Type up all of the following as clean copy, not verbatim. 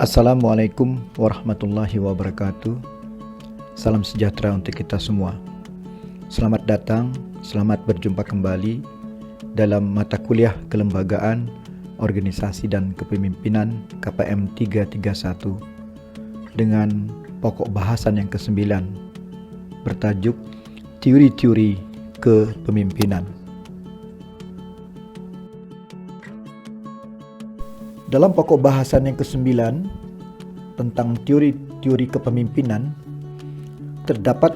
Assalamualaikum warahmatullahi wabarakatuh. Salam sejahtera untuk kita semua. Selamat datang, selamat berjumpa kembali dalam mata kuliah Kelembagaan, Organisasi dan Kepemimpinan KPM 331 dengan pokok bahasan yang ke-9 bertajuk Teori-teori Kepemimpinan. Dalam pokok bahasan yang ke-9 tentang teori-teori kepemimpinan, terdapat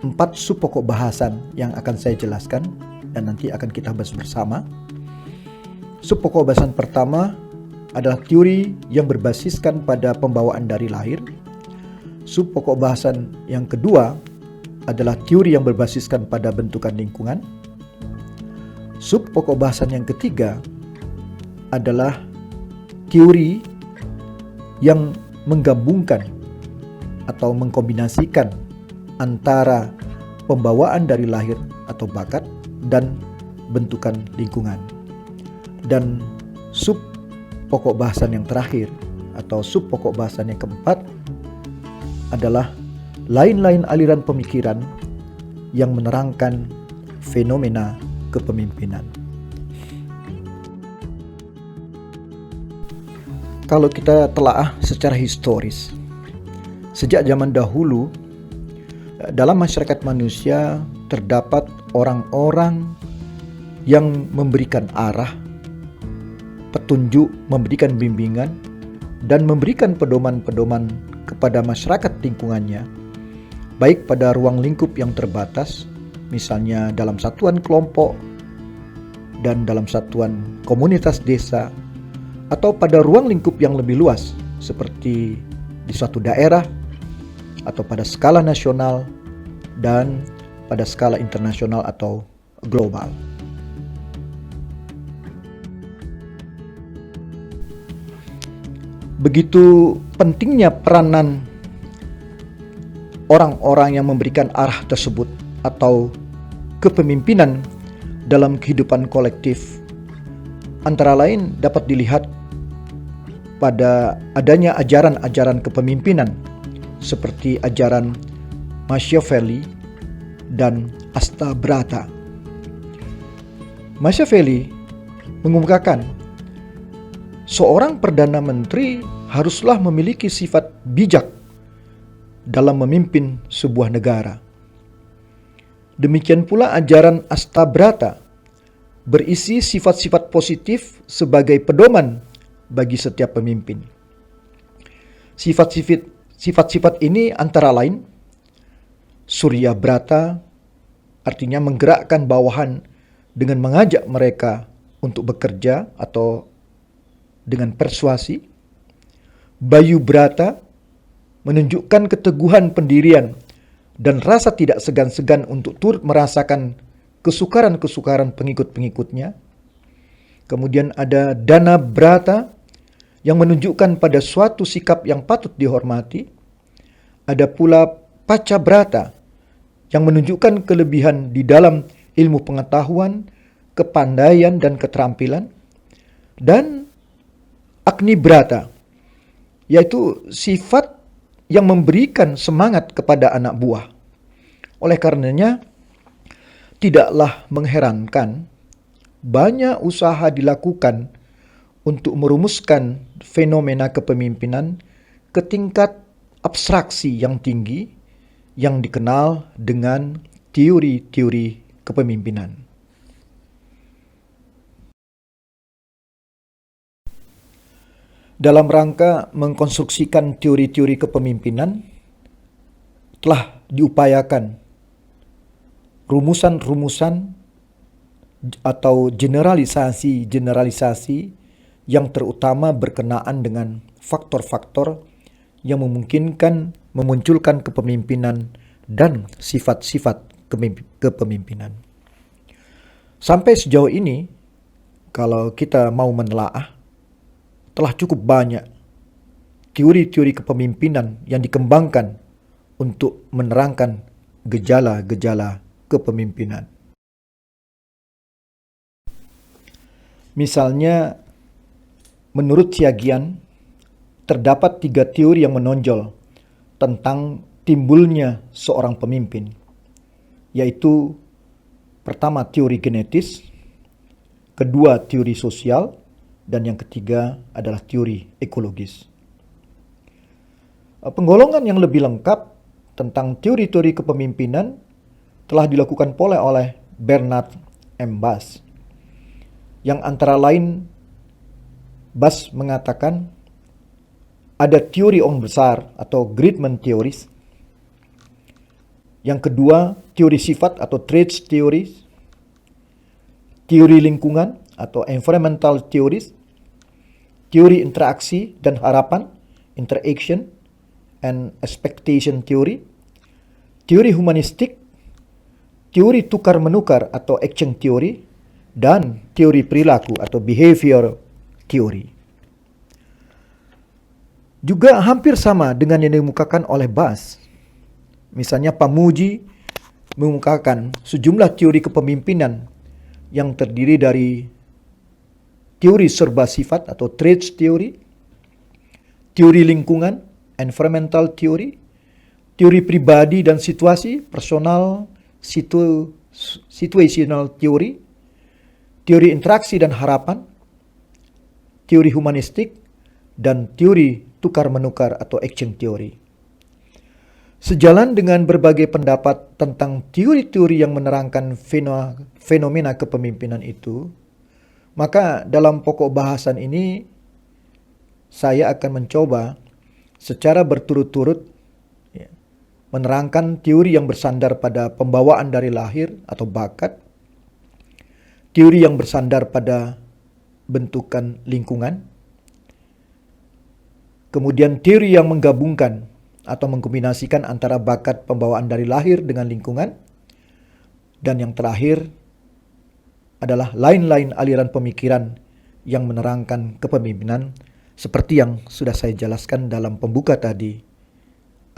4 sub pokok bahasan yang akan saya jelaskan dan nanti akan kita bahas bersama. Sub pokok bahasan pertama adalah teori yang berbasiskan pada pembawaan dari lahir. Sub pokok bahasan yang kedua adalah teori yang berbasiskan pada bentukan lingkungan. Sub pokok bahasan yang ketiga adalah teori yang menggabungkan atau mengkombinasikan antara pembawaan dari lahir atau bakat dan bentukan lingkungan. Dan sub pokok bahasan yang terakhir atau sub pokok bahasan yang keempat adalah lain-lain aliran pemikiran yang menerangkan fenomena kepemimpinan. Kalau kita telaah secara historis, sejak zaman dahulu dalam masyarakat manusia terdapat orang-orang yang memberikan arah, petunjuk, memberikan bimbingan, dan memberikan pedoman-pedoman kepada masyarakat lingkungannya, baik pada ruang lingkup yang terbatas, misalnya dalam satuan kelompok dan dalam satuan komunitas desa, atau pada ruang lingkup yang lebih luas seperti di suatu daerah atau pada skala nasional dan pada skala internasional atau global. Begitu pentingnya peranan orang-orang yang memberikan arah tersebut atau kepemimpinan dalam kehidupan kolektif, antara lain dapat dilihat pada adanya ajaran-ajaran kepemimpinan seperti ajaran Machiavelli dan Astabrata. Machiavelli mengemukakan seorang perdana menteri haruslah memiliki sifat bijak dalam memimpin sebuah negara. Demikian pula ajaran Astabrata berisi sifat-sifat positif sebagai pedoman bagi setiap pemimpin. Sifat-sifat ini antara lain Surya Brata, artinya menggerakkan bawahan dengan mengajak mereka untuk bekerja atau dengan persuasi. Bayu Brata menunjukkan keteguhan pendirian dan rasa tidak segan-segan untuk turut merasakan kesukaran-kesukaran pengikut-pengikutnya. Kemudian ada Dana Brata yang menunjukkan pada suatu sikap yang patut dihormati. Ada pula Paca Brata yang menunjukkan kelebihan di dalam ilmu pengetahuan, kepandaian, dan keterampilan. Dan Agni Brata, yaitu sifat yang memberikan semangat kepada anak buah. Oleh karenanya, tidaklah mengherankan banyak usaha dilakukan untuk merumuskan fenomena kepemimpinan ke tingkat abstraksi yang tinggi yang dikenal dengan teori-teori kepemimpinan. Dalam rangka mengkonstruksikan teori-teori kepemimpinan, telah diupayakan rumusan-rumusan atau generalisasi-generalisasi yang terutama berkenaan dengan faktor-faktor yang memungkinkan memunculkan kepemimpinan dan sifat-sifat kepemimpinan. Sampai sejauh ini, kalau kita mau menelaah, telah cukup banyak teori-teori kepemimpinan yang dikembangkan untuk menerangkan gejala-gejala kepemimpinan. Misalnya, menurut Xiaoqian, terdapat 3 teori yang menonjol tentang timbulnya seorang pemimpin, yaitu pertama teori genetis, kedua teori sosial, dan yang ketiga adalah teori ekologis. Penggolongan yang lebih lengkap tentang teori-teori kepemimpinan telah dilakukan pula oleh Bernard M. Bass, yang antara lain Bass mengatakan ada teori orang besar atau Greatman theories. Yang kedua, teori sifat atau traits theories. Teori lingkungan atau environmental theories. Teori interaksi dan harapan, interaction and expectation theory. Teori humanistik, teori tukar-menukar atau action theory, dan teori perilaku atau behavior theory. Juga hampir sama dengan yang dimukakan oleh Bass. Misalnya Pamuji mengemukakan sejumlah teori kepemimpinan yang terdiri dari teori serba sifat atau traits theory, teori lingkungan, environmental theory, teori pribadi dan situasi, personal situational theory, teori interaksi dan harapan, teori humanistik, dan teori tukar-menukar atau action theory. Sejalan dengan berbagai pendapat tentang teori-teori yang menerangkan fenomena kepemimpinan itu, maka dalam pokok bahasan ini saya akan mencoba secara berturut-turut menerangkan teori yang bersandar pada pembawaan dari lahir atau bakat, teori yang bersandar pada bentukan lingkungan, kemudian teori yang menggabungkan atau mengkombinasikan antara bakat pembawaan dari lahir dengan lingkungan, dan yang terakhir adalah lain-lain aliran pemikiran yang menerangkan kepemimpinan seperti yang sudah saya jelaskan dalam pembuka tadi.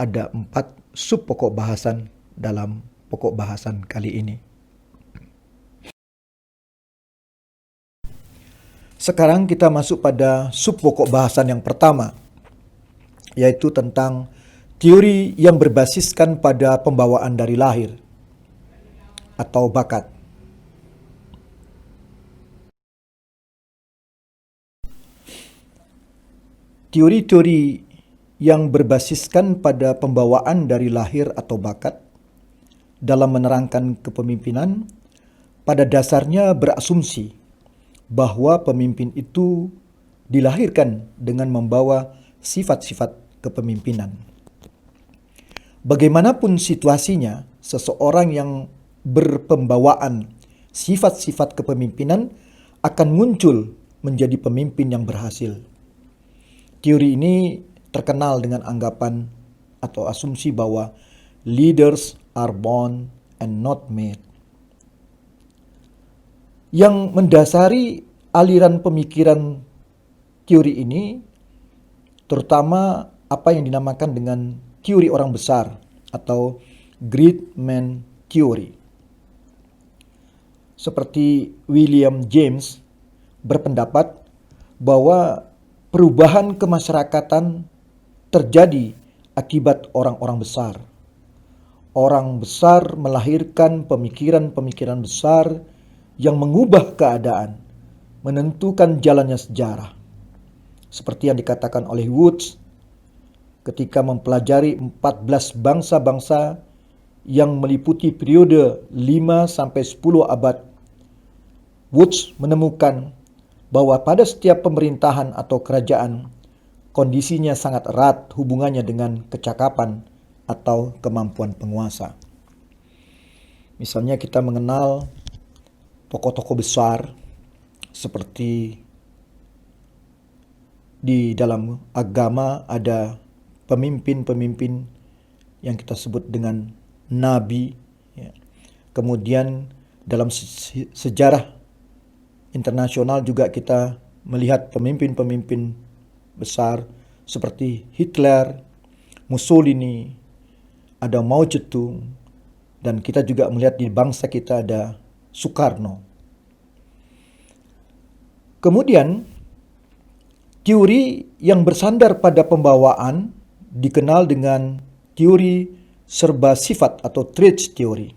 Ada 4 sub pokok bahasan dalam pokok bahasan kali ini. Sekarang kita masuk pada sub pokok bahasan yang pertama, yaitu tentang teori yang berbasiskan pada pembawaan dari lahir atau bakat. Teori-teori yang berbasiskan pada pembawaan dari lahir atau bakat dalam menerangkan kepemimpinan pada dasarnya berasumsi bahwa pemimpin itu dilahirkan dengan membawa sifat-sifat kepemimpinan. Bagaimanapun situasinya, seseorang yang berpembawaan sifat-sifat kepemimpinan akan muncul menjadi pemimpin yang berhasil. Teori ini terkenal dengan anggapan atau asumsi bahwa leaders are born and not made. Yang mendasari aliran pemikiran teori ini terutama apa yang dinamakan dengan teori orang besar atau great man theory. Seperti William James berpendapat bahwa perubahan kemasyarakatan terjadi akibat orang-orang besar. Orang besar melahirkan pemikiran-pemikiran besar yang mengubah keadaan, menentukan jalannya sejarah. Seperti yang dikatakan oleh Woods ketika mempelajari 14 bangsa-bangsa yang meliputi periode 5 sampai 10 abad. Woods menemukan bahwa pada setiap pemerintahan atau kerajaan, kondisinya sangat erat hubungannya dengan kecakapan atau kemampuan penguasa. Misalnya kita mengenal tokoh-tokoh besar seperti di dalam agama ada pemimpin-pemimpin yang kita sebut dengan nabi. Kemudian dalam sejarah internasional juga kita melihat pemimpin-pemimpin besar seperti Hitler, Mussolini, ada Mao Zedong, dan kita juga melihat di bangsa kita ada Soekarno. Kemudian Teori yang bersandar pada pembawaan dikenal dengan teori serba sifat atau traits theory,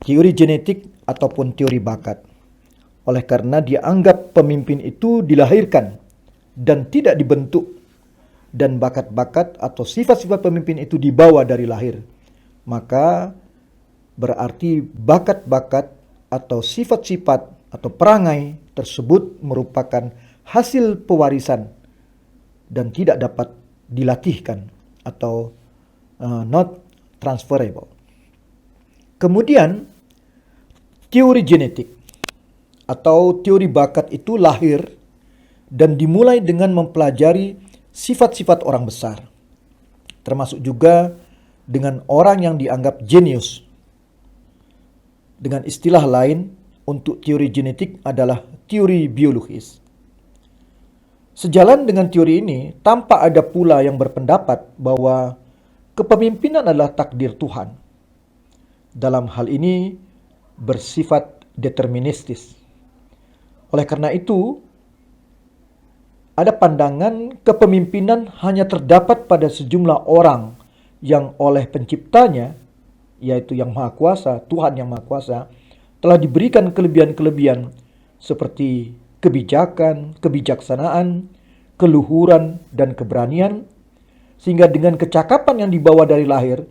teori genetik ataupun teori bakat. Oleh karena dianggap pemimpin itu dilahirkan dan tidak dibentuk, dan bakat-bakat atau sifat-sifat pemimpin itu dibawa dari lahir, maka berarti bakat-bakat atau sifat-sifat atau perangai tersebut merupakan hasil pewarisan dan tidak dapat dilatihkan atau not transferable. Kemudian teori genetik atau teori bakat itu lahir dan dimulai dengan mempelajari sifat-sifat orang besar, termasuk juga dengan orang yang dianggap jenius. Dengan istilah lain, untuk teori genetik adalah teori biologis. Sejalan dengan teori ini, tampak ada pula yang berpendapat bahwa kepemimpinan adalah takdir Tuhan. Dalam hal ini bersifat deterministis. Oleh karena itu, ada pandangan kepemimpinan hanya terdapat pada sejumlah orang yang oleh penciptanya, yaitu Yang Maha Kuasa, Tuhan Yang Maha Kuasa, telah diberikan kelebihan-kelebihan seperti kebijakan, kebijaksanaan, keluhuran, dan keberanian, sehingga dengan kecakapan yang dibawa dari lahir,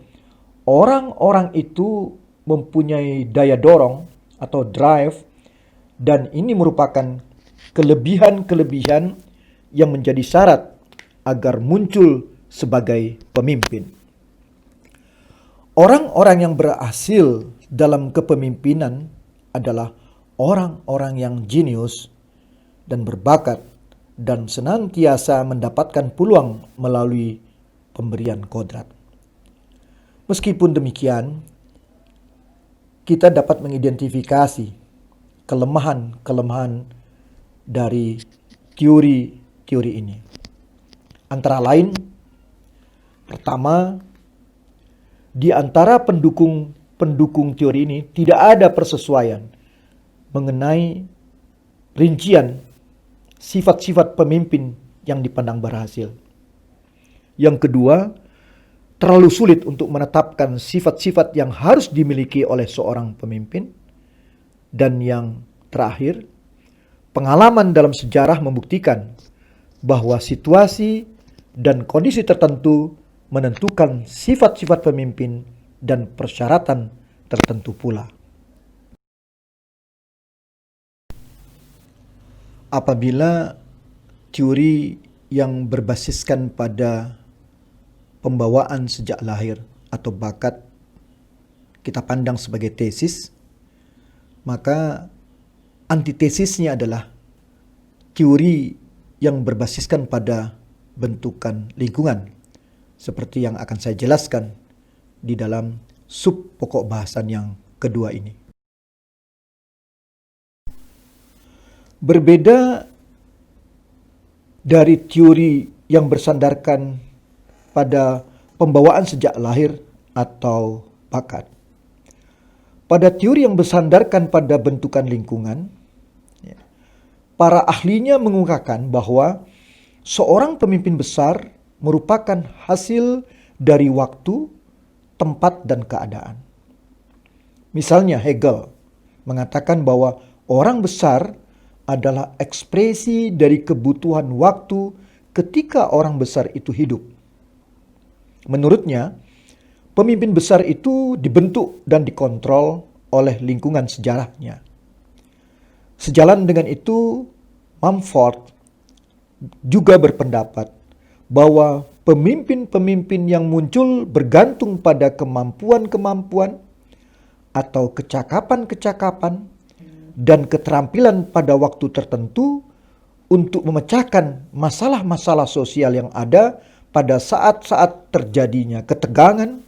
orang-orang itu mempunyai daya dorong atau drive, dan ini merupakan kelebihan-kelebihan yang menjadi syarat agar muncul sebagai pemimpin. Orang-orang yang berhasil dalam kepemimpinan adalah orang-orang yang jenius dan berbakat dan senantiasa mendapatkan peluang melalui pemberian kodrat. Meskipun demikian, kita dapat mengidentifikasi kelemahan-kelemahan dari teori ini. Antara lain, pertama, di antara pendukung teori ini tidak ada persesuaian mengenai rincian sifat-sifat pemimpin yang dipandang berhasil. Yang kedua, terlalu sulit untuk menetapkan sifat-sifat yang harus dimiliki oleh seorang pemimpin. Dan yang terakhir, pengalaman dalam sejarah membuktikan bahwa situasi dan kondisi tertentu menentukan sifat-sifat pemimpin dan persyaratan tertentu pula. Apabila teori yang berbasiskan pada pembawaan sejak lahir atau bakat kita pandang sebagai tesis, maka antitesisnya adalah teori yang berbasiskan pada bentukan lingkungan, seperti yang akan saya jelaskan di dalam sub pokok bahasan yang kedua ini. Berbeda dari teori yang bersandarkan pada pembawaan sejak lahir atau bakat, pada teori yang bersandarkan pada bentukan lingkungan, para ahlinya mengungkapkan bahwa seorang pemimpin besar merupakan hasil dari waktu, tempat, dan keadaan. Misalnya Hegel mengatakan bahwa orang besar adalah ekspresi dari kebutuhan waktu ketika orang besar itu hidup. Menurutnya, pemimpin besar itu dibentuk dan dikontrol oleh lingkungan sejarahnya. Sejalan dengan itu, Mumford juga berpendapat bahwa pemimpin-pemimpin yang muncul bergantung pada kemampuan-kemampuan atau kecakapan-kecakapan dan keterampilan pada waktu tertentu untuk memecahkan masalah-masalah sosial yang ada pada saat-saat terjadinya ketegangan,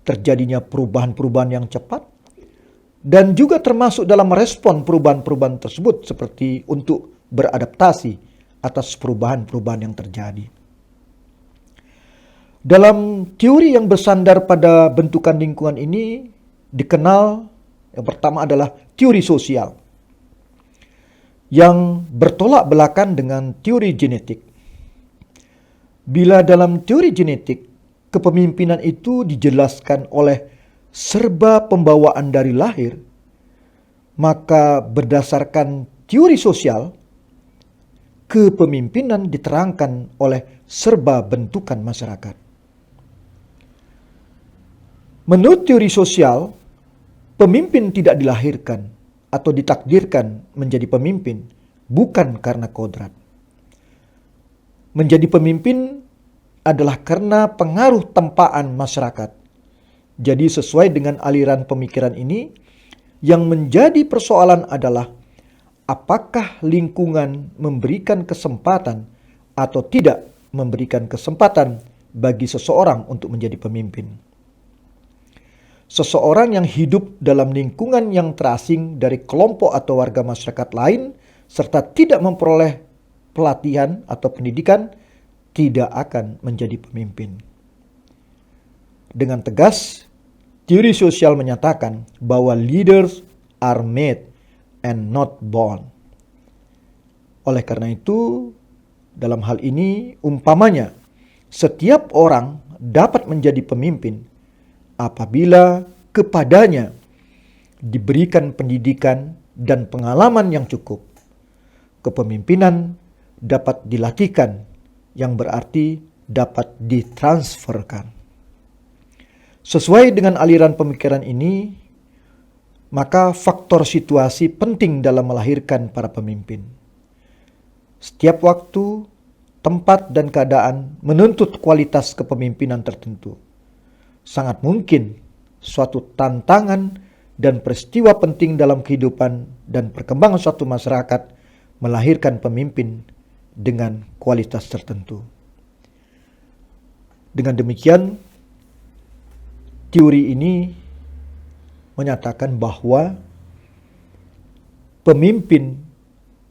terjadinya perubahan-perubahan yang cepat, dan juga termasuk dalam merespon perubahan-perubahan tersebut seperti untuk beradaptasi atas perubahan-perubahan yang terjadi. Dalam teori yang bersandar pada bentukan lingkungan ini dikenal yang pertama adalah teori sosial, yang bertolak belakang dengan teori genetik. Bila dalam teori genetik, kepemimpinan itu dijelaskan oleh serba pembawaan dari lahir, maka berdasarkan teori sosial, kepemimpinan diterangkan oleh serba bentukan masyarakat. Menurut teori sosial, pemimpin tidak dilahirkan atau ditakdirkan menjadi pemimpin bukan karena kodrat. Menjadi pemimpin adalah karena pengaruh tempaan masyarakat. Jadi sesuai dengan aliran pemikiran ini, yang menjadi persoalan adalah apakah lingkungan memberikan kesempatan atau tidak memberikan kesempatan bagi seseorang untuk menjadi pemimpin. Seseorang yang hidup dalam lingkungan yang terasing dari kelompok atau warga masyarakat lain serta tidak memperoleh pelatihan atau pendidikan tidak akan menjadi pemimpin. Dengan tegas, teori sosial menyatakan bahwa leaders are made and not born. Oleh karena itu, dalam hal ini umpamanya setiap orang dapat menjadi pemimpin apabila kepadanya diberikan pendidikan dan pengalaman yang cukup. Kepemimpinan dapat dilatihkan, yang berarti dapat ditransferkan. Sesuai dengan aliran pemikiran ini, maka faktor situasi penting dalam melahirkan para pemimpin. Setiap waktu, tempat, dan keadaan menuntut kualitas kepemimpinan tertentu. Sangat mungkin suatu tantangan dan peristiwa penting dalam kehidupan dan perkembangan suatu masyarakat melahirkan pemimpin dengan kualitas tertentu. Dengan demikian, teori ini menyatakan bahwa pemimpin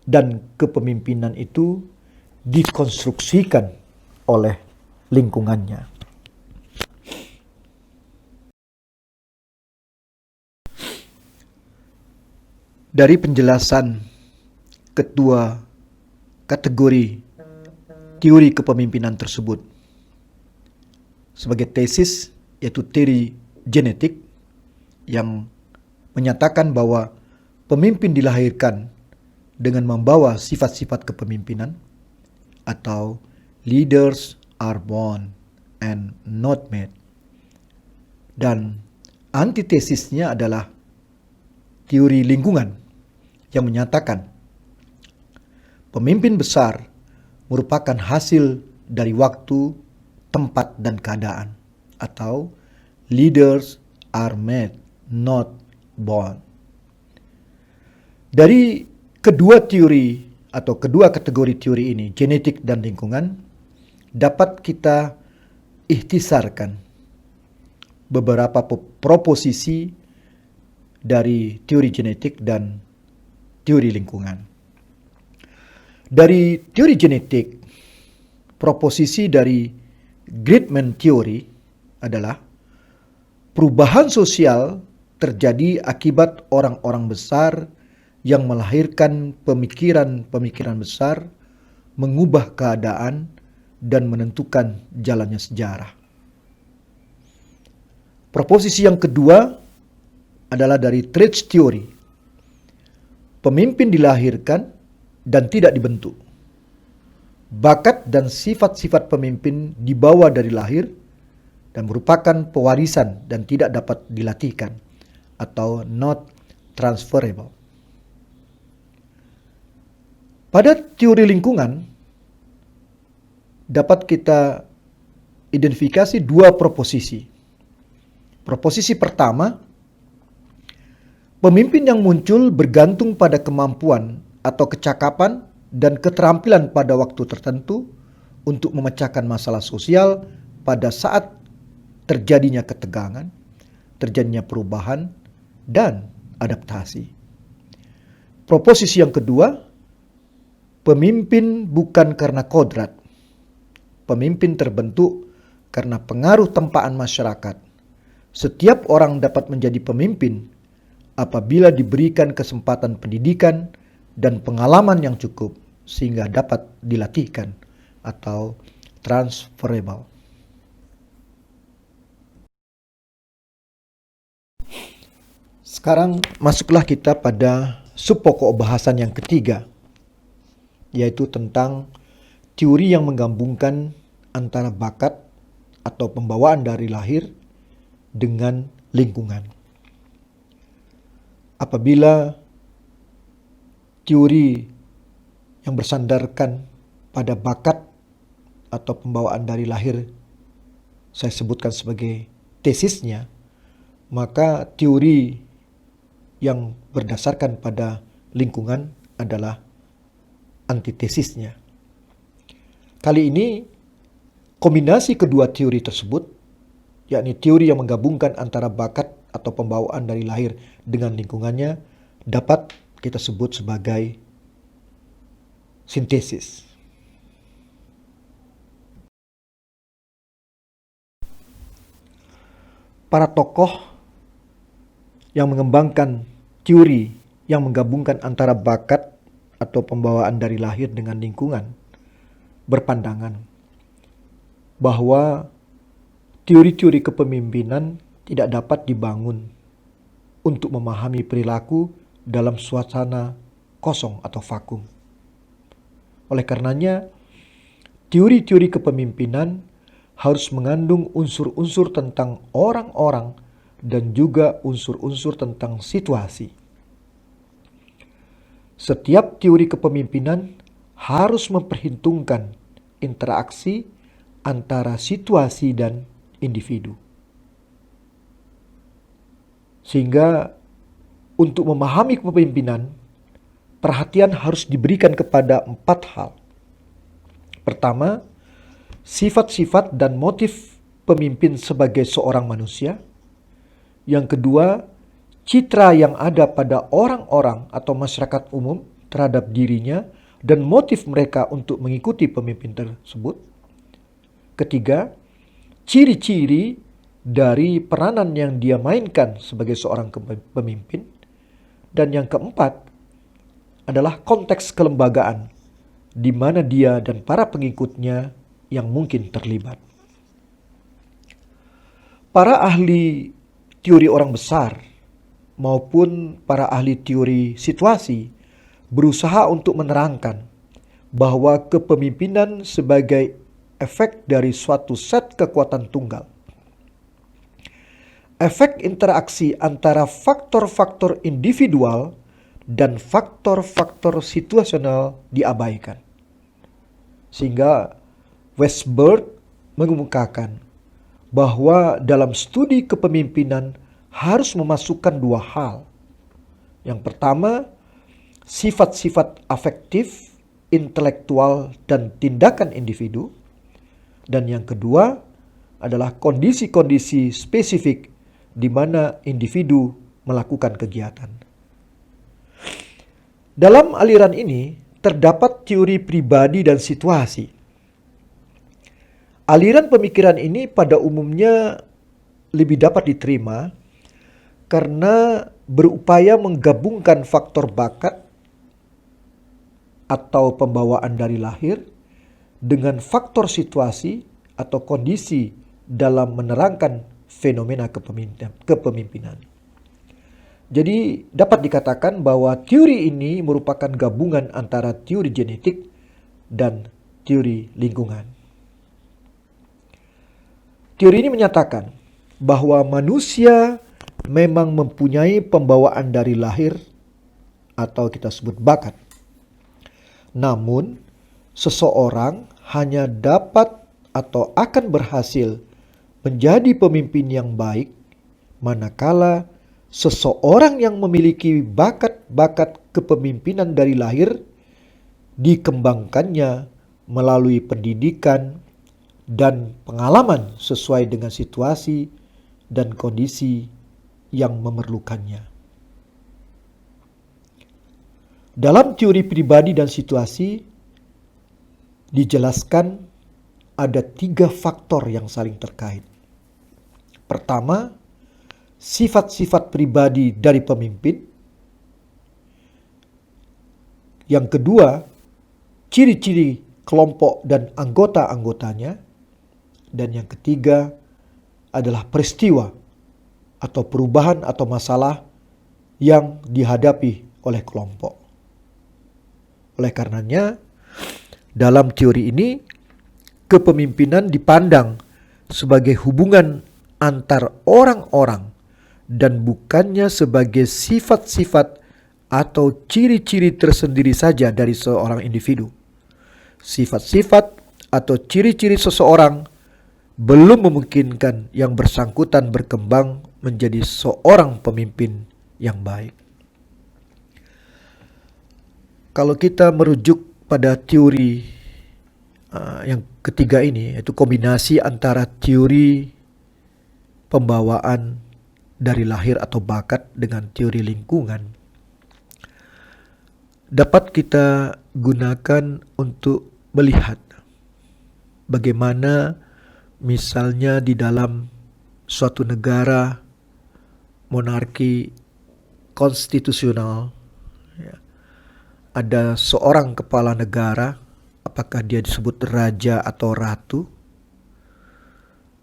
dan kepemimpinan itu dikonstruksikan oleh lingkungannya. Dari penjelasan kedua kategori teori kepemimpinan tersebut sebagai tesis, yaitu teori genetik yang menyatakan bahwa pemimpin dilahirkan dengan membawa sifat-sifat kepemimpinan, atau leaders are born and not made. Dan antitesisnya adalah teori lingkungan yang menyatakan pemimpin besar merupakan hasil dari waktu, tempat, dan keadaan, atau leaders are made, not born. Dari kedua teori atau kedua kategori teori ini, genetik dan lingkungan, dapat kita ikhtisarkan beberapa proposisi dari teori genetik dan teori lingkungan. Dari teori genetik, proposisi dari Gridman Theory adalah perubahan sosial terjadi akibat orang-orang besar yang melahirkan pemikiran-pemikiran besar, mengubah keadaan, dan menentukan jalannya sejarah. Proposisi yang kedua adalah dari Traits Theory. Pemimpin dilahirkan dan tidak dibentuk. Bakat dan sifat-sifat pemimpin dibawa dari lahir dan merupakan pewarisan dan tidak dapat dilatihkan atau not transferable. Pada teori lingkungan dapat kita identifikasi dua proposisi. Proposisi pertama, pemimpin yang muncul bergantung pada kemampuan atau kecakapan dan keterampilan pada waktu tertentu untuk memecahkan masalah sosial pada saat terjadinya ketegangan, terjadinya perubahan, dan adaptasi. Proposisi yang kedua, pemimpin bukan karena kodrat. Pemimpin terbentuk karena pengaruh tempaan masyarakat. Setiap orang dapat menjadi pemimpin apabila diberikan kesempatan pendidikan dan pengalaman yang cukup sehingga dapat dilatihkan atau transferable. Sekarang masuklah kita pada subpokok bahasan yang ketiga, yaitu tentang teori yang menggabungkan antara bakat atau pembawaan dari lahir dengan lingkungan. Apabila teori yang bersandarkan pada bakat atau pembawaan dari lahir saya sebutkan sebagai tesisnya, maka teori yang berdasarkan pada lingkungan adalah antitesisnya. Kali ini kombinasi kedua teori tersebut, yakni teori yang menggabungkan antara bakat atau pembawaan dari lahir dengan lingkungannya, dapat kita sebut sebagai sintesis. Para tokoh yang mengembangkan teori yang menggabungkan antara bakat atau pembawaan dari lahir dengan lingkungan berpandangan bahwa teori-teori kepemimpinan tidak dapat dibangun untuk memahami perilaku dalam suasana kosong atau vakum. Oleh karenanya, teori-teori kepemimpinan harus mengandung unsur-unsur tentang orang-orang dan juga unsur-unsur tentang situasi. Setiap teori kepemimpinan harus memperhitungkan interaksi antara situasi dan individu. Sehingga untuk memahami kepemimpinan, perhatian harus diberikan kepada 4 hal. Pertama, sifat-sifat dan motif pemimpin sebagai seorang manusia. Yang kedua, citra yang ada pada orang-orang atau masyarakat umum terhadap dirinya dan motif mereka untuk mengikuti pemimpin tersebut. Ketiga, ciri-ciri dari peranan yang dia mainkan sebagai seorang pemimpin. Dan yang keempat adalah konteks kelembagaan di mana dia dan para pengikutnya yang mungkin terlibat. Para ahli teori orang besar maupun para ahli teori situasi berusaha untuk menerangkan bahwa kepemimpinan sebagai efek dari suatu set kekuatan tunggal. Efek interaksi antara faktor-faktor individual dan faktor-faktor situasional diabaikan. Sehingga Westberg mengemukakan bahwa dalam studi kepemimpinan harus memasukkan 2 hal. Yang pertama, sifat-sifat afektif, intelektual, dan tindakan individu. Dan yang kedua adalah kondisi-kondisi spesifik di mana individu melakukan kegiatan. Dalam aliran ini terdapat teori pribadi dan situasi. Aliran pemikiran ini pada umumnya lebih dapat diterima karena berupaya menggabungkan faktor bakat atau pembawaan dari lahir dengan faktor situasi atau kondisi dalam menerangkan fenomena kepemimpinan. Jadi dapat dikatakan bahwa teori ini merupakan gabungan antara teori genetik dan teori lingkungan. Teori ini menyatakan bahwa manusia memang mempunyai pembawaan dari lahir atau kita sebut bakat. Namun, seseorang hanya dapat atau akan berhasil menjadi pemimpin yang baik manakala seseorang yang memiliki bakat-bakat kepemimpinan dari lahir dikembangkannya melalui pendidikan dan pengalaman sesuai dengan situasi dan kondisi yang memerlukannya. Dalam teori pribadi dan situasi dijelaskan ada 3 faktor yang saling terkait. Pertama, sifat-sifat pribadi dari pemimpin. Yang kedua, ciri-ciri kelompok dan anggota-anggotanya. Dan yang ketiga adalah peristiwa atau perubahan atau masalah yang dihadapi oleh kelompok. Oleh karenanya, dalam teori ini, kepemimpinan dipandang sebagai hubungan antar orang-orang dan bukannya sebagai sifat-sifat atau ciri-ciri tersendiri saja dari seorang individu. Sifat-sifat atau ciri-ciri seseorang belum memungkinkan yang bersangkutan berkembang menjadi seorang pemimpin yang baik. Kalau kita merujuk pada teori yang ketiga ini, yaitu kombinasi antara teori pembawaan dari lahir atau bakat dengan teori lingkungan, dapat kita gunakan untuk melihat bagaimana misalnya di dalam suatu negara monarki konstitusional, ya, ada seorang kepala negara, apakah dia disebut raja atau ratu,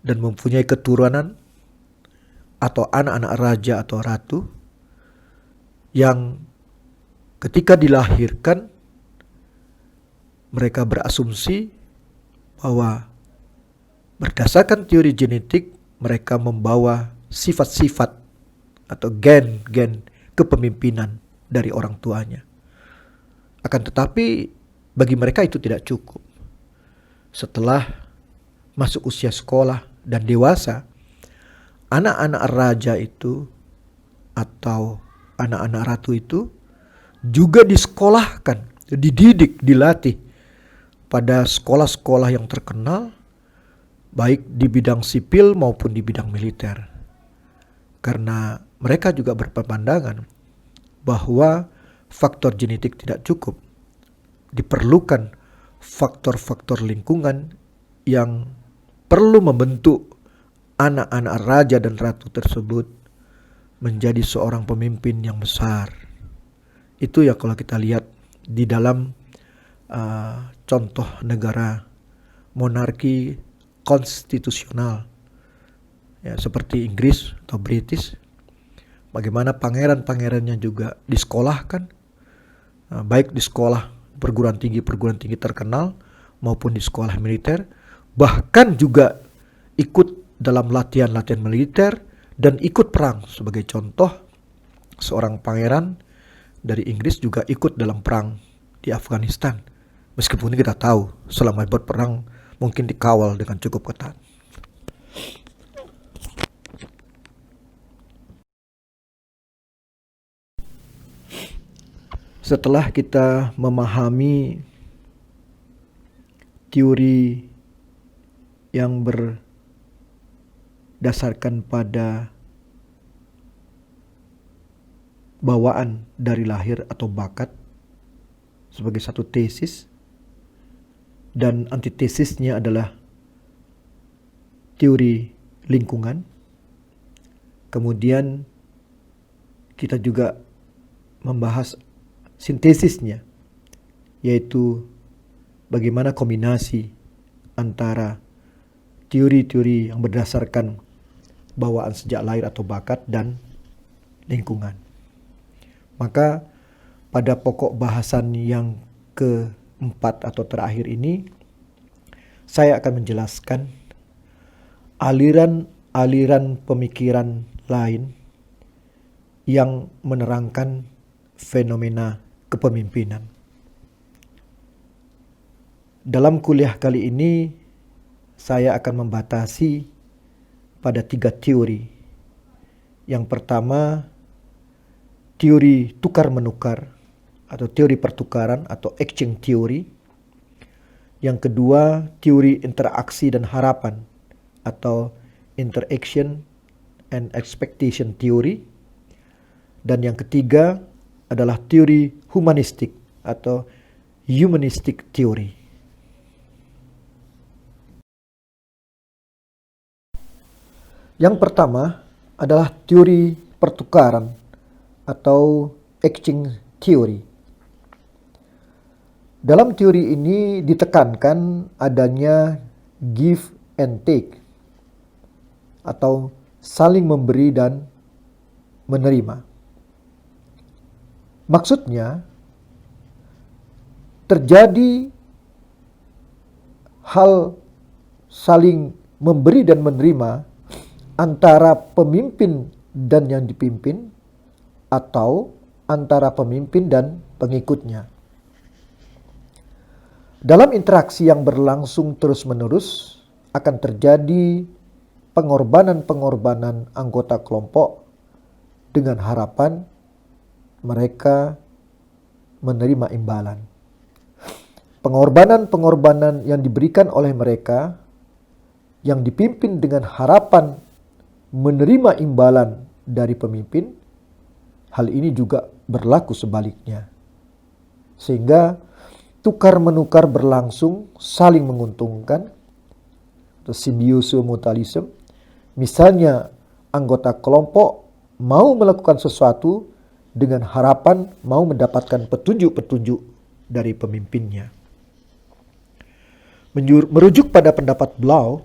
dan mempunyai keturunan atau anak-anak raja atau ratu, yang ketika dilahirkan mereka berasumsi bahwa berdasarkan teori genetik mereka membawa sifat-sifat atau gen-gen kepemimpinan dari orang tuanya. Akan tetapi bagi mereka itu tidak cukup. Setelah masuk usia sekolah dan dewasa, anak-anak raja itu atau anak-anak ratu itu juga disekolahkan, dididik, dilatih pada sekolah-sekolah yang terkenal, baik di bidang sipil maupun di bidang militer. Karena mereka juga berpandangan bahwa faktor genetik tidak cukup. Diperlukan faktor-faktor lingkungan yang perlu membentuk anak-anak raja dan ratu tersebut menjadi seorang pemimpin yang besar. Itu ya kalau kita lihat di dalam contoh negara monarki konstitusional, ya, seperti Inggris atau British, bagaimana pangeran-pangerannya juga disekolahkan, baik di sekolah perguruan tinggi terkenal maupun di sekolah militer, bahkan juga ikut dalam latihan-latihan militer dan ikut perang. Sebagai contoh, seorang pangeran dari Inggris juga ikut dalam perang di Afghanistan, meskipun kita tahu selama berperang mungkin dikawal dengan cukup ketat. Setelah kita memahami teori yang berdasarkan pada bawaan dari lahir atau bakat sebagai satu tesis, dan antitesisnya adalah teori lingkungan. Kemudian kita juga membahas sintesisnya, yaitu bagaimana kombinasi antara teori-teori yang berdasarkan bawaan sejak lahir atau bakat dan lingkungan. Maka pada pokok bahasan yang keempat atau terakhir ini, saya akan menjelaskan aliran-aliran pemikiran lain yang menerangkan fenomena kepemimpinan. Dalam kuliah kali ini, saya akan membatasi pada 3 teori. Yang pertama, teori tukar-menukar atau teori pertukaran atau exchange theory. Yang kedua, teori interaksi dan harapan atau interaction and expectation theory. Dan yang ketiga adalah teori humanistik atau humanistic theory. Yang pertama adalah teori pertukaran atau exchange theory. Dalam teori ini ditekankan adanya give and take atau saling memberi dan menerima. Maksudnya, terjadi hal saling memberi dan menerima antara pemimpin dan yang dipimpin, atau antara pemimpin dan pengikutnya. Dalam interaksi yang berlangsung terus-menerus akan terjadi pengorbanan-pengorbanan anggota kelompok dengan harapan mereka menerima imbalan. Pengorbanan-pengorbanan yang diberikan oleh mereka yang dipimpin dengan harapan menerima imbalan dari pemimpin, hal ini juga berlaku sebaliknya. Sehingga tukar-menukar berlangsung saling menguntungkan, atau simbiose mutualisme. Misalnya anggota kelompok mau melakukan sesuatu dengan harapan mau mendapatkan petunjuk-petunjuk dari pemimpinnya. Merujuk pada pendapat beliau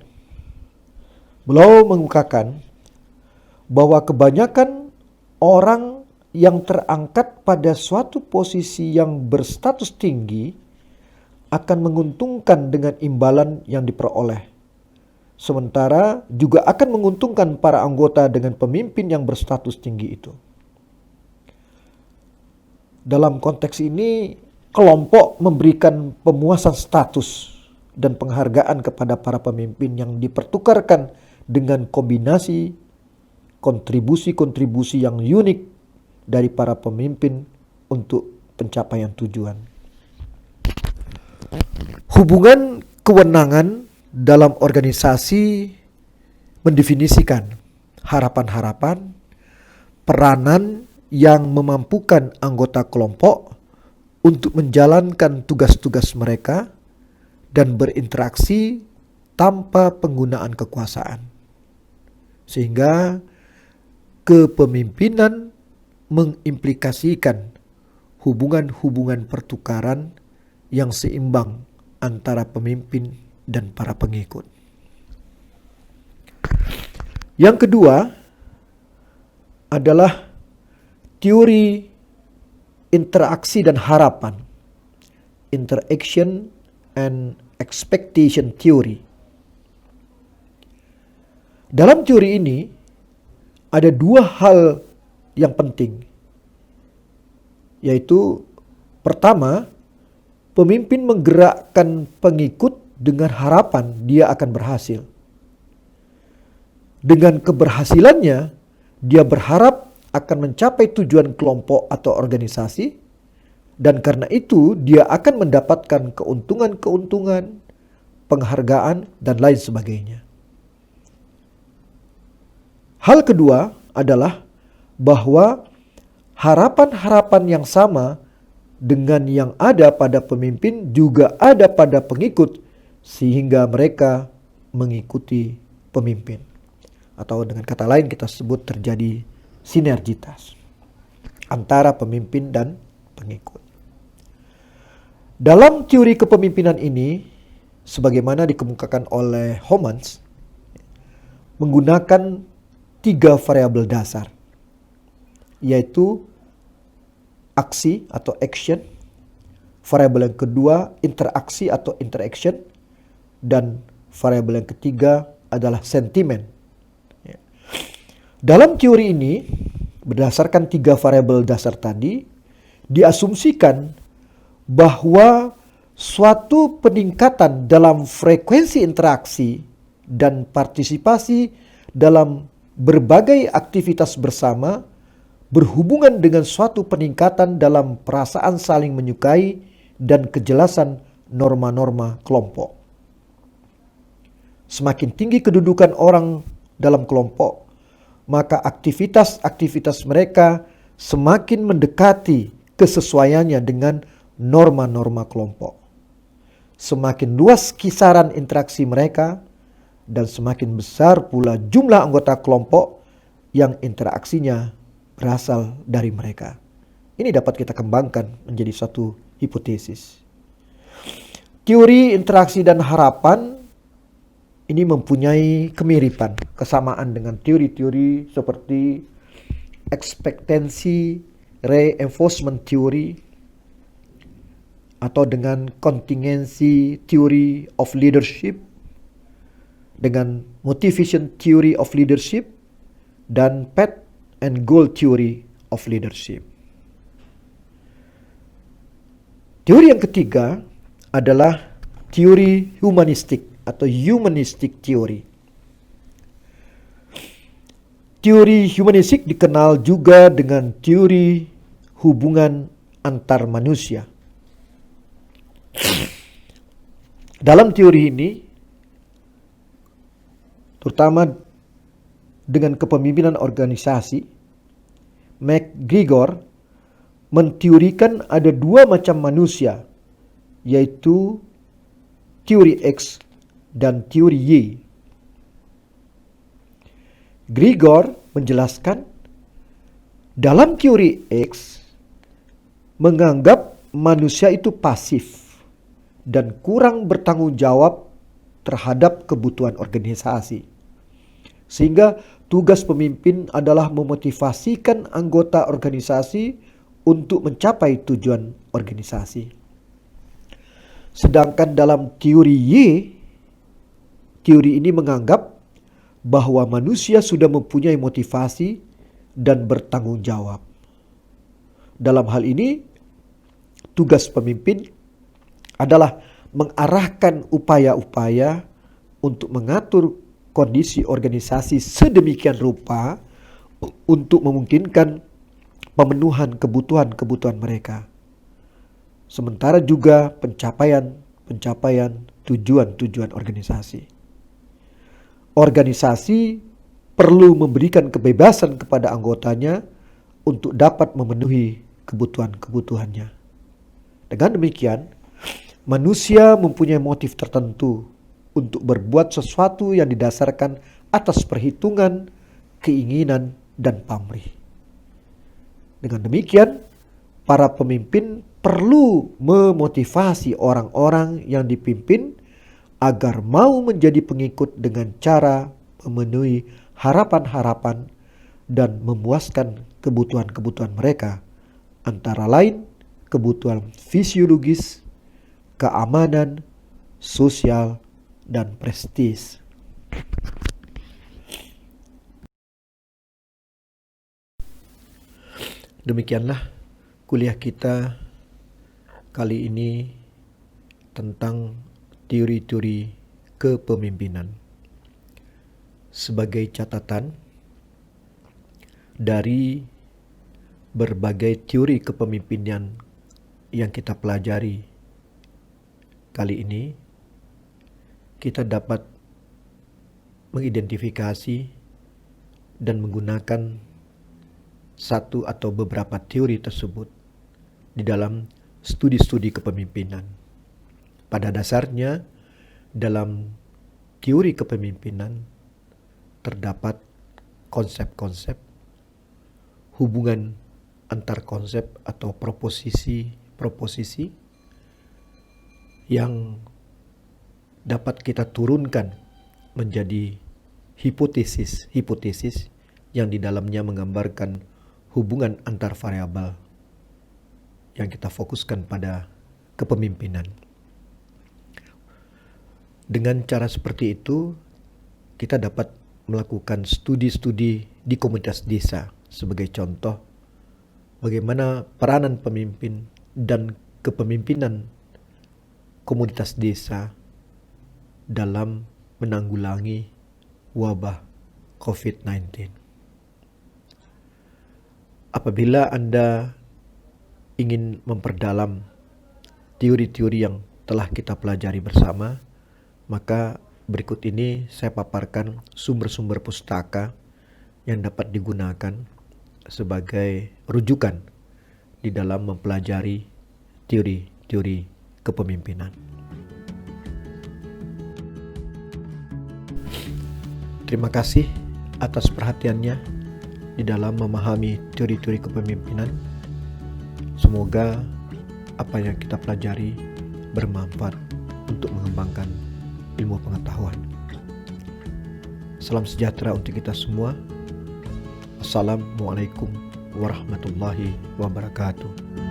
mengungkapkan bahwa kebanyakan orang yang terangkat pada suatu posisi yang berstatus tinggi akan menguntungkan dengan imbalan yang diperoleh. Sementara juga akan menguntungkan para anggota dengan pemimpin yang berstatus tinggi itu. Dalam konteks ini, kelompok memberikan pemuasan status dan penghargaan kepada para pemimpin yang dipertukarkan dengan kombinasi kontribusi-kontribusi yang unik dari para pemimpin untuk pencapaian tujuan. Hubungan kewenangan dalam organisasi mendefinisikan harapan-harapan, peranan yang memampukan anggota kelompok untuk menjalankan tugas-tugas mereka dan berinteraksi tanpa penggunaan kekuasaan. Sehingga kepemimpinan mengimplikasikan hubungan-hubungan pertukaran yang seimbang antara pemimpin dan para pengikut. Yang kedua adalah teori interaksi dan harapan, interaction and expectation theory. Dalam teori ini ada dua hal yang penting, yaitu pertama, pemimpin menggerakkan pengikut dengan harapan dia akan berhasil. Dengan keberhasilannya, dia berharap akan mencapai tujuan kelompok atau organisasi, dan karena itu dia akan mendapatkan keuntungan-keuntungan, penghargaan, dan lain sebagainya. Hal kedua adalah bahwa harapan-harapan yang sama dengan yang ada pada pemimpin juga ada pada pengikut, sehingga mereka mengikuti pemimpin. Atau dengan kata lain kita sebut terjadi sinergitas antara pemimpin dan pengikut. Dalam teori kepemimpinan ini, sebagaimana dikemukakan oleh Homans, menggunakan 3 variabel dasar, yaitu aksi atau action, variabel yang kedua interaksi atau interaction, dan variabel yang ketiga adalah sentimen. Dalam teori ini, berdasarkan 3 variabel dasar tadi, diasumsikan bahwa suatu peningkatan dalam frekuensi interaksi dan partisipasi dalam berbagai aktivitas bersama berhubungan dengan suatu peningkatan dalam perasaan saling menyukai dan kejelasan norma-norma kelompok. Semakin tinggi kedudukan orang dalam kelompok, maka aktivitas-aktivitas mereka semakin mendekati kesesuaiannya dengan norma-norma kelompok. Semakin luas kisaran interaksi mereka, dan semakin besar pula jumlah anggota kelompok yang interaksinya berasal dari mereka. Ini dapat kita kembangkan menjadi satu hipotesis. Teori interaksi dan harapan ini mempunyai kemiripan, kesamaan dengan teori-teori seperti expectancy reinforcement theory atau dengan contingency theory of leadership, dengan motivation theory of leadership, dan path and goal theory of leadership. Teori yang ketiga adalah teori humanistik atau humanistic theory. Teori humanistik dikenal juga dengan teori hubungan antar manusia. Dalam teori ini, terutama dengan kepemimpinan organisasi, McGregor menteorikan ada dua macam manusia, yaitu teori X dan teori Y. Gregor menjelaskan dalam teori X menganggap manusia itu pasif dan kurang bertanggung jawab terhadap kebutuhan organisasi. Sehingga tugas pemimpin adalah memotivasikan anggota organisasi untuk mencapai tujuan organisasi. Sedangkan dalam teori Y, teori ini menganggap bahwa manusia sudah mempunyai motivasi dan bertanggung jawab. Dalam hal ini, tugas pemimpin adalah mengarahkan upaya-upaya untuk mengatur kondisi organisasi sedemikian rupa untuk memungkinkan pemenuhan kebutuhan-kebutuhan mereka. Sementara juga pencapaian tujuan-tujuan organisasi. Organisasi perlu memberikan kebebasan kepada anggotanya untuk dapat memenuhi kebutuhan-kebutuhannya. Dengan demikian, manusia mempunyai motif tertentu untuk berbuat sesuatu yang didasarkan atas perhitungan, keinginan, dan pamrih. Dengan demikian, para pemimpin perlu memotivasi orang-orang yang dipimpin agar mau menjadi pengikut dengan cara memenuhi harapan-harapan dan memuaskan kebutuhan-kebutuhan mereka, antara lain kebutuhan fisiologis, keamanan, sosial, dan prestis. Demikianlah kuliah kita kali ini tentang teori-teori kepemimpinan. Sebagai catatan dari berbagai teori kepemimpinan yang kita pelajari kali ini, kita dapat mengidentifikasi dan menggunakan satu atau beberapa teori tersebut di dalam studi-studi kepemimpinan. Pada dasarnya, dalam teori kepemimpinan terdapat konsep-konsep, hubungan antar konsep atau proposisi yang dapat kita turunkan menjadi hipotesis yang di dalamnya menggambarkan hubungan antar variabel yang kita fokuskan pada kepemimpinan. Dengan cara seperti itu, kita dapat melakukan studi-studi di komunitas desa sebagai contoh bagaimana peranan pemimpin dan kepemimpinan komunitas desa dalam menanggulangi wabah COVID-19. Apabila Anda ingin memperdalam teori-teori yang telah kita pelajari bersama, maka berikut ini saya paparkan sumber-sumber pustaka yang dapat digunakan sebagai rujukan di dalam mempelajari teori-teori kepemimpinan. Terima kasih atas perhatiannya di dalam memahami teori-teori kepemimpinan. Semoga apa yang kita pelajari bermanfaat untuk mengembangkan ilmu pengetahuan. Salam sejahtera untuk kita semua. Assalamualaikum warahmatullahi wabarakatuh.